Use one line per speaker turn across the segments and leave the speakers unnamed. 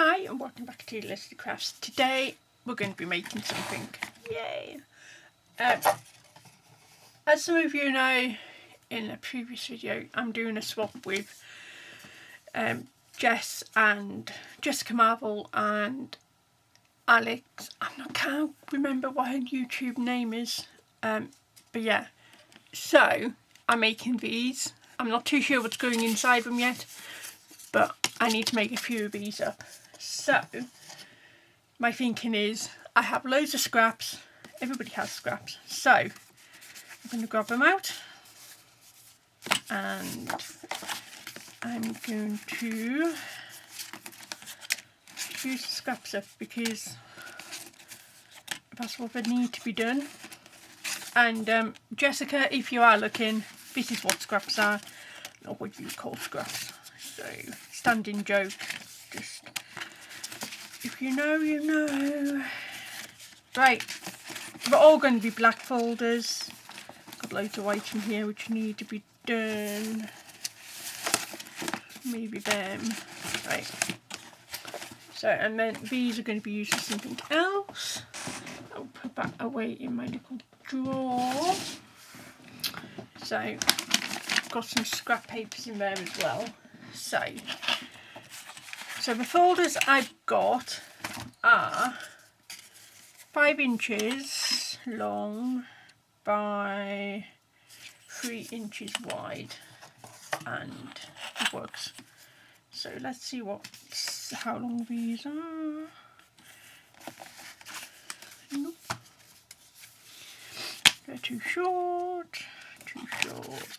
Hi and welcome back to Leslie Crafts. Today we're going to be making something. Yay! As some of you know, in a previous video I'm doing a swap with Jess and Jessica Marvel and Alex. Can't remember what her YouTube name is, but yeah. So I'm making these. I'm not too sure what's going inside them yet, but I need to make a few of these up. So my thinking is I have loads of scraps. Everybody has scraps. So I'm going to grab them out and I'm going to use the scraps up because that's what they need to be done. And Jessica, if you are looking, this is what scraps are, not what you call scraps. So standing joke, just if you know, you know. Right, we're all going to be black folders. Got loads of white in here which need to be done. Maybe them. Right. So, and then these are going to be used for something else. I'll put that away in my little drawer. So, I've got some scrap papers in there as well. So the folders I've got are 5 inches long by 3 inches wide, and it works. So let's see how long these are. Nope. They're too short. Too short.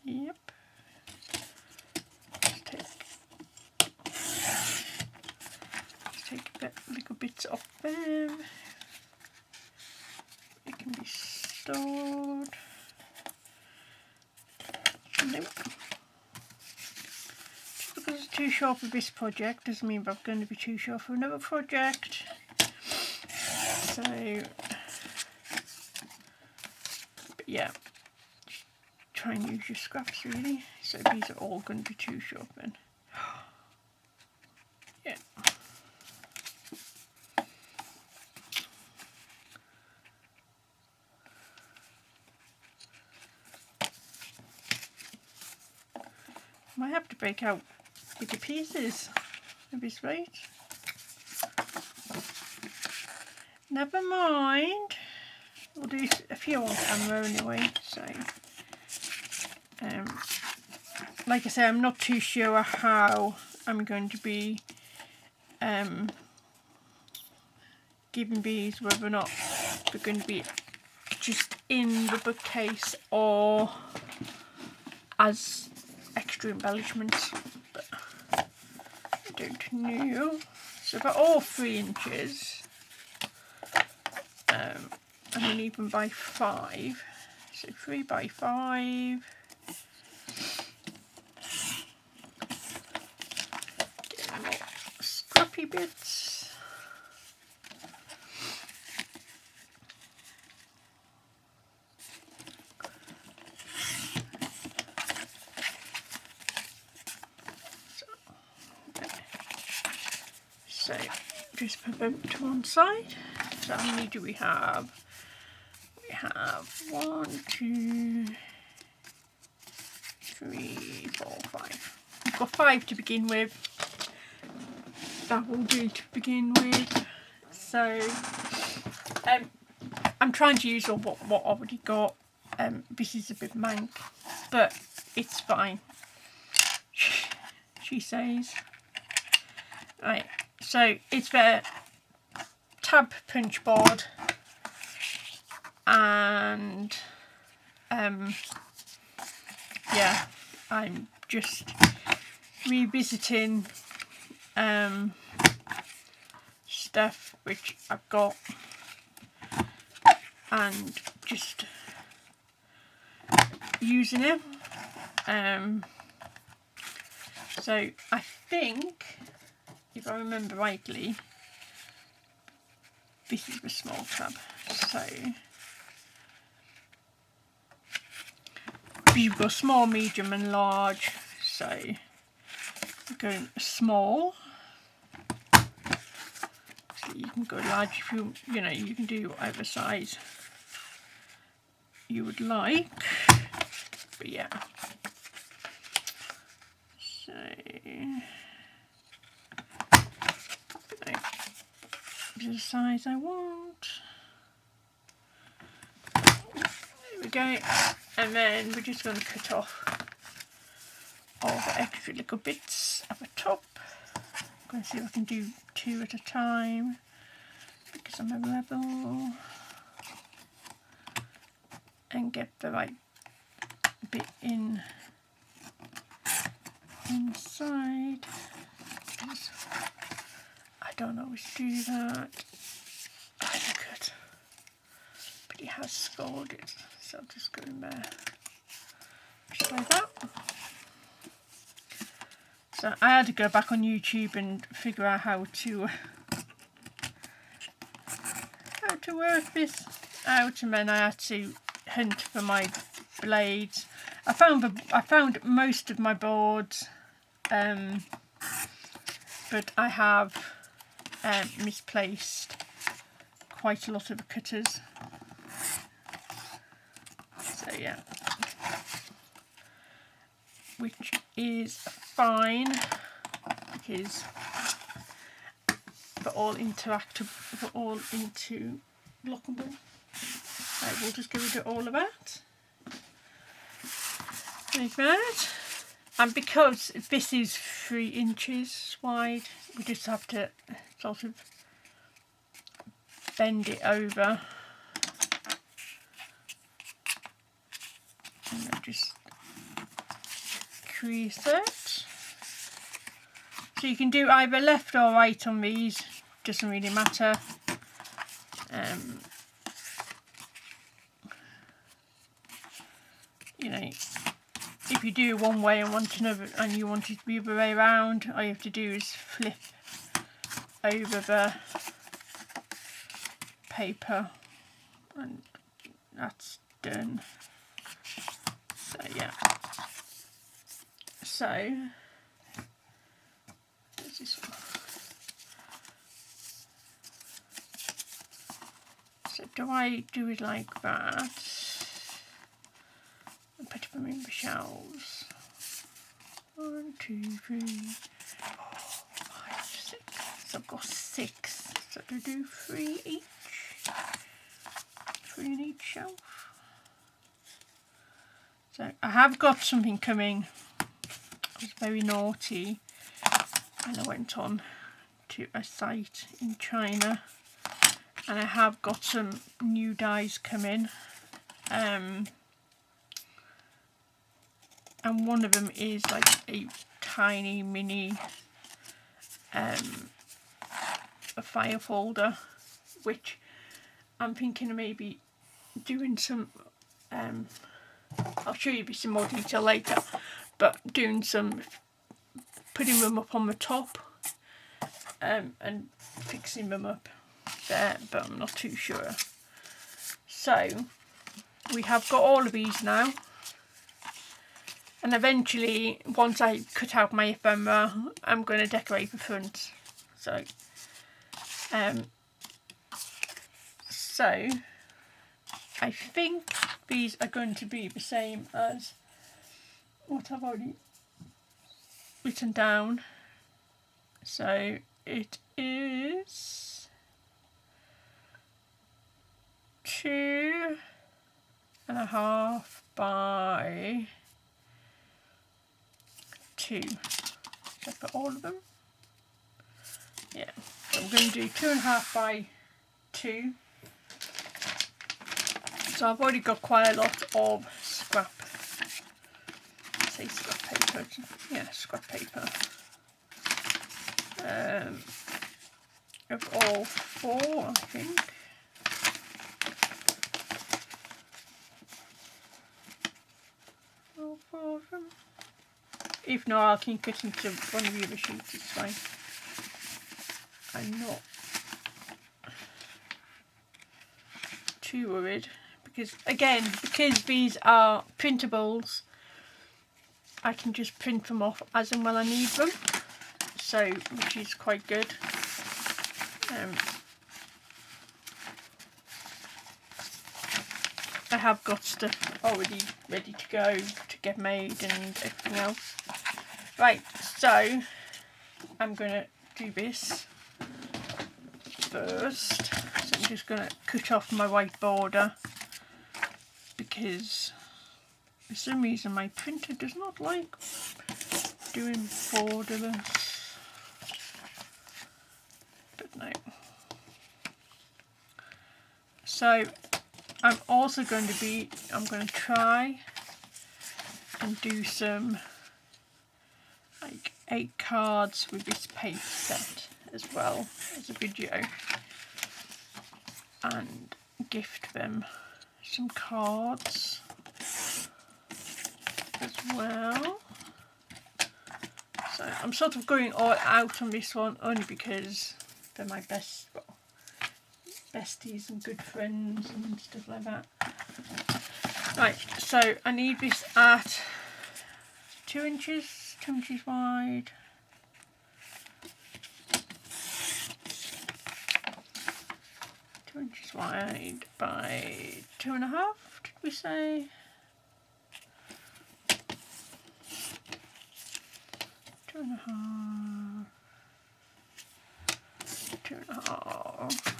Yep. Take little bits off them. It can be stored. Nope. Just because it's too short for this project doesn't mean I'm going to be too short for another project. So, but yeah, just try and use your scraps really. So these are all going to be too short then. Yeah. Might have to break out bigger pieces at this rate. Never mind. We'll do a few on camera anyway. So, like I say, I'm not too sure how I'm going to be giving these, whether or not they're going to be just in the bookcase or as extra embellishments, but I don't know. So they're all 3 inches, and then even by 5, so 3 by 5. Getting more scrappy bits. So just put them to one side. So how many do we have? We have 1, 2, 3, 4, 5. We've got 5 to begin with. That will do to begin with. So I'm trying to use all what I've already got. This is a bit mank, but it's fine. She says. Right. So it's the tab punch board, and yeah, I'm just revisiting stuff which I've got and just using it. So I think, if I remember rightly, this is the small tab. So you've got small, medium and large. So going small. So you can go large if you know, you can do whatever size you would like. But yeah. So the size I want. There we go. And then we're just going to cut off all the extra little bits at the top. I'm going to see if I can do 2 at a time because I'm a rebel, and get the right bit inside. I don't always do that. Oh, look at, but he has scored it, so I'll just go in there just like that. So I had to go back on YouTube and figure out how to work this out, and then I had to hunt for my blades. I found most of my boards, but I have misplaced quite a lot of the cutters. So yeah, which is fine because they're all interactive, they're all into lockable. Right, we'll just get rid of all of that. Like that. And because this is 3 inches wide, we just have to sort of bend it over. And then just crease it. So you can do either left or right on these, doesn't really matter. You know, if you do one way and want another, and you want it to be the other way around, all you have to do is flip over the paper, and that's done. So yeah. So there's this one. So do I do it like that? And put them in the shelves. 1, 2, 3, 4, 5, 6. So I've got 6. So to do 3 each. 3 in each shelf. So I have got something coming. I was very naughty and I went on to a site in China, and I have got some new dies coming, and one of them is like a tiny mini a file folder, which I'm thinking of maybe doing some I'll show you this in more detail later, but doing some, putting them up on the top and fixing them up there, but I'm not too sure. So we have got all of these now, and eventually once I cut out my ephemera I'm going to decorate the front. So I think these are going to be the same as what I've already written down. So it is 2.5 by 2. So for all of them, yeah. So I'm going to do 2.5 by 2. So I've already got quite a lot of scrap. Say scrap paper. Yeah, scrap paper. Of all 4, I think. All 4 of them. If not, I can cut into one of the other sheets, it's fine. I'm not too worried, because again, because these are printables, I can just print them off as and when I need them, so which is quite good. I have got stuff already ready to go to get made and everything else. Right, so I'm going to do this first. So I'm just going to cut off my white border because for some reason my printer does not like doing borderless. But no. So I'm also going to try and do some like 8 cards with this paper set as well as a video, and gift them some cards as well. So I'm sort of going all out on this one only because they're my besties and good friends and stuff like that. Right, so I need this at 2 inches wide. 2 inches wide by 2.5, did we say? 2.5. 2.5.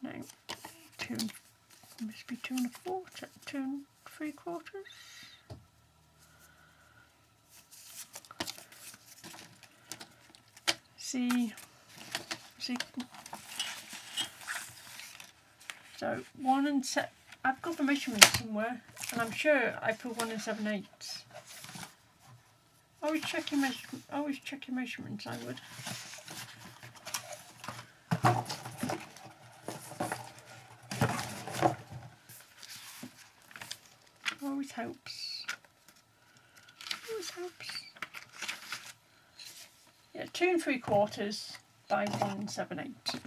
No, 2, must be 2 1/4, 2 3/4. See, so 1 and 7. I've got the measurements somewhere, and I'm sure I put 1 and 7/8. Always check your measurements. I would. Always helps. Always helps. Yeah, 2 3/4 by 1 7/8.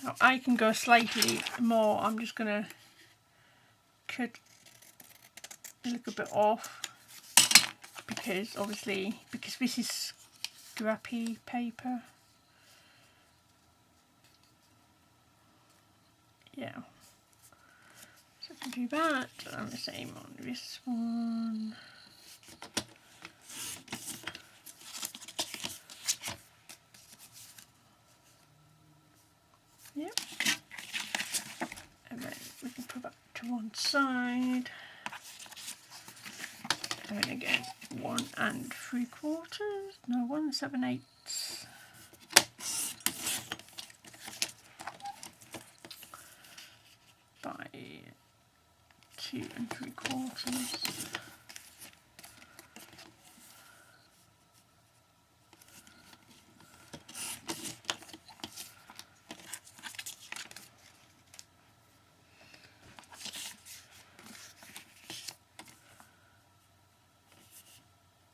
Now I can go slightly more. I'm just going to cut a little bit off because obviously this is scrappy paper. Yeah, so I can do that, and the same on this one. Yep, and then we can put that to one side. And again, 1 3/4. No, 1 7/8. By 2 3/4.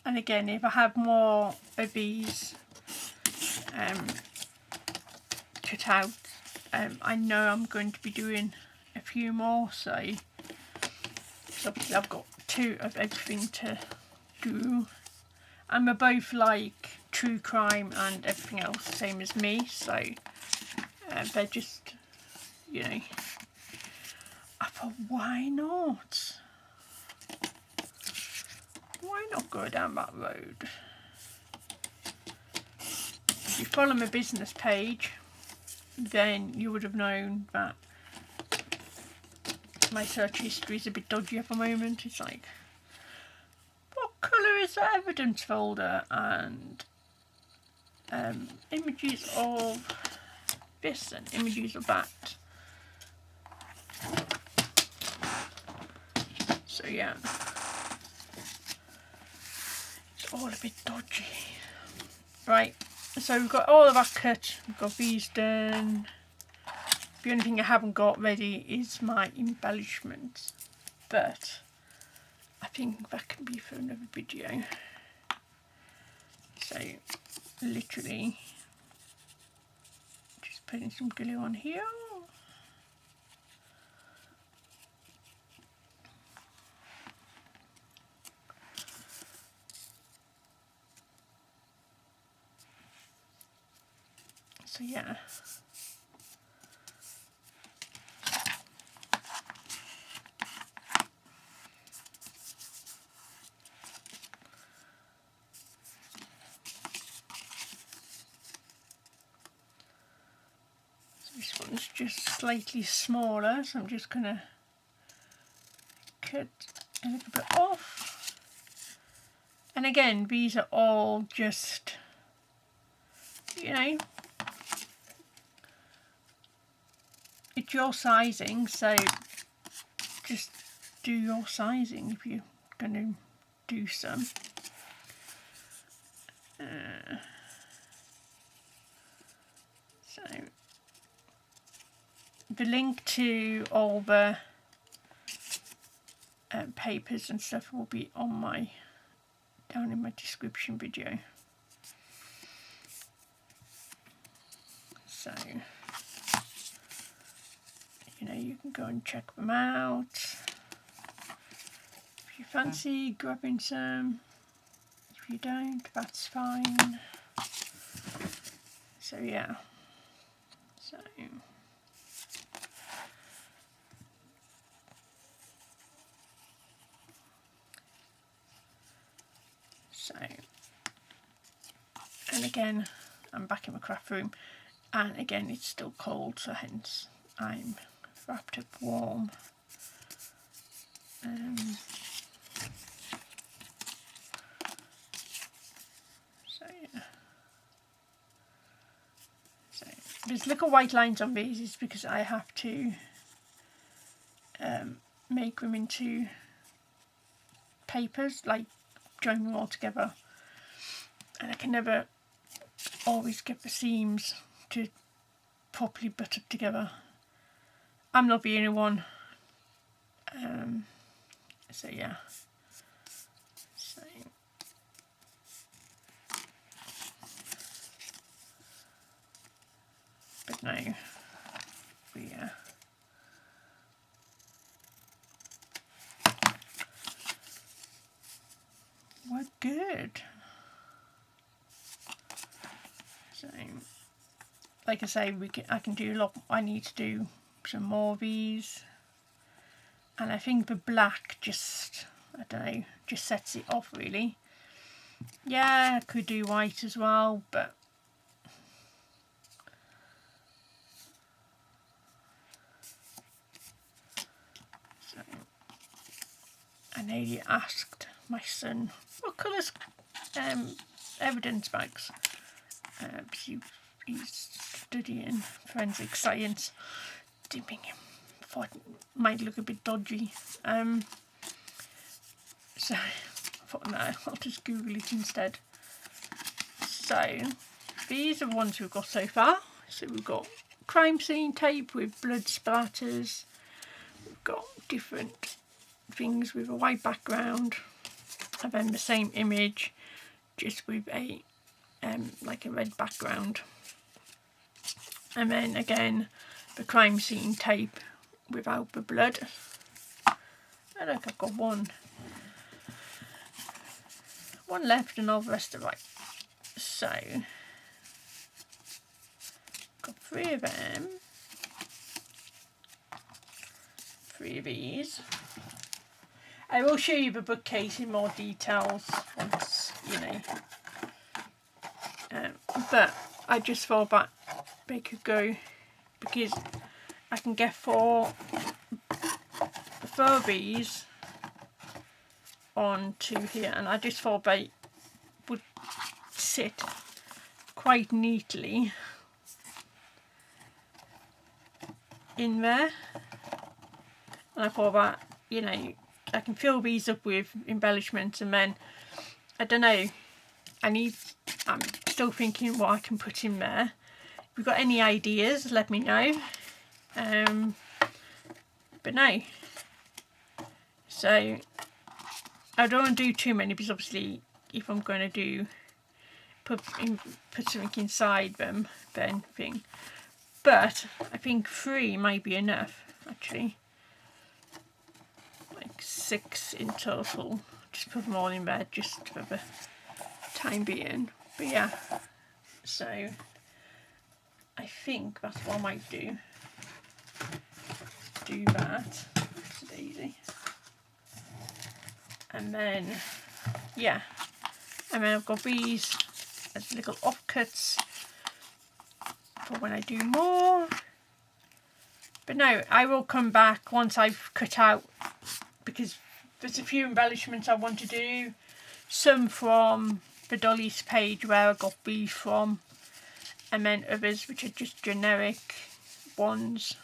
And again, if I have more of these cut out, I know I'm going to be doing a few more, so obviously I've got 2 of everything to do. And we're both like true crime and everything else, same as me, so they're just, you know, I thought, why not? Why not go down that road? If you follow my business page, then you would have known that my search history is a bit dodgy at the moment. It's like, what colour is the evidence folder? And images of this and images of that. So yeah, it's all a bit dodgy. Right, so we've got all of our cut, we've got these done. The only thing I haven't got ready is my embellishments, but I think that can be for another video. So literally just putting some glue on here. So yeah. This one's just slightly smaller, so I'm just going to cut a little bit off. And again, these are all just, you know, it's your sizing, so just do your sizing if you're going to do some. So the link to all the papers and stuff will be on my down in my description video. So you know, you can go and check them out if you fancy grabbing some. If you don't, that's fine. So yeah, so and again, I'm back in my craft room, and again it's still cold, so hence I'm wrapped up warm. So yeah. So there's little white lines on these is because I have to make them into papers, like join them all together, and I can never always get the seams to properly butt up together. I'm not the only one. So yeah. So but no, yeah. We're good. So, like I say, I can do a lot. I need to do some more of these, and I think the black just, I don't know, just sets it off really. Yeah, I could do white as well, but so I nearly asked my son what colours evidence bags. He's studying forensic science. Dimming him, thought it might look a bit dodgy. So I thought, no, I'll just Google it instead. So these are the ones we've got so far. So we've got crime scene tape with blood splatters. We've got different things with a white background, and then the same image just with a like a red background. And then again the crime scene tape without the blood. I look, I've got one left and all the rest are right. So got 3 of them, 3 of these. I will show you the bookcase in more details once, you know. But I just thought that they could go because I can get 4 of these onto here, and I just thought they would sit quite neatly in there. And I thought that, you know, I can fill these up with embellishments, and then I don't know, I'm still thinking what I can put in there. If you've got any ideas, let me know. But no, so I don't want to do too many, because obviously if I'm going to put something inside them, then but I think 3 might be enough actually, like 6 in total. Just put them all in there just for the time being. But yeah, so I think that's what I might do that. It's easy. And then yeah, and then I've got these as little offcuts for when I do more. But no, I will come back once I've cut out, because there's a few embellishments I want to do. Some from the Dolly's page where I got these from, and then others which are just generic ones.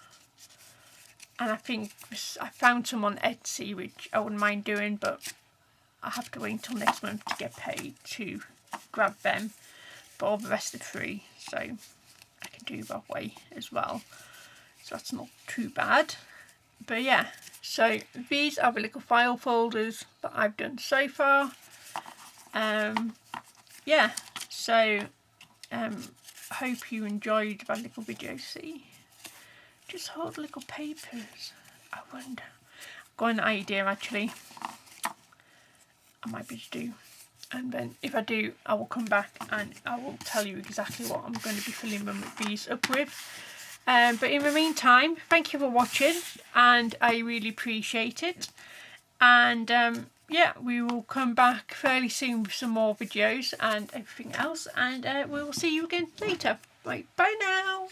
And I think I found some on Etsy which I wouldn't mind doing, but I have to wait until next month to get paid to grab them. But all the rest are free, so I can do that way as well. So that's not too bad. But yeah, so these are the little file folders that I've done so far. Yeah, so hope you enjoyed that little video. See, just hold little papers. I wonder, I've got an idea actually. I might be able to do, and then if I do, I will come back and I will tell you exactly what I'm going to be filling them with these up with. But in the meantime, thank you for watching, and I really appreciate it. And yeah, we will come back fairly soon with some more videos and everything else, and we will see you again later. Right, bye now.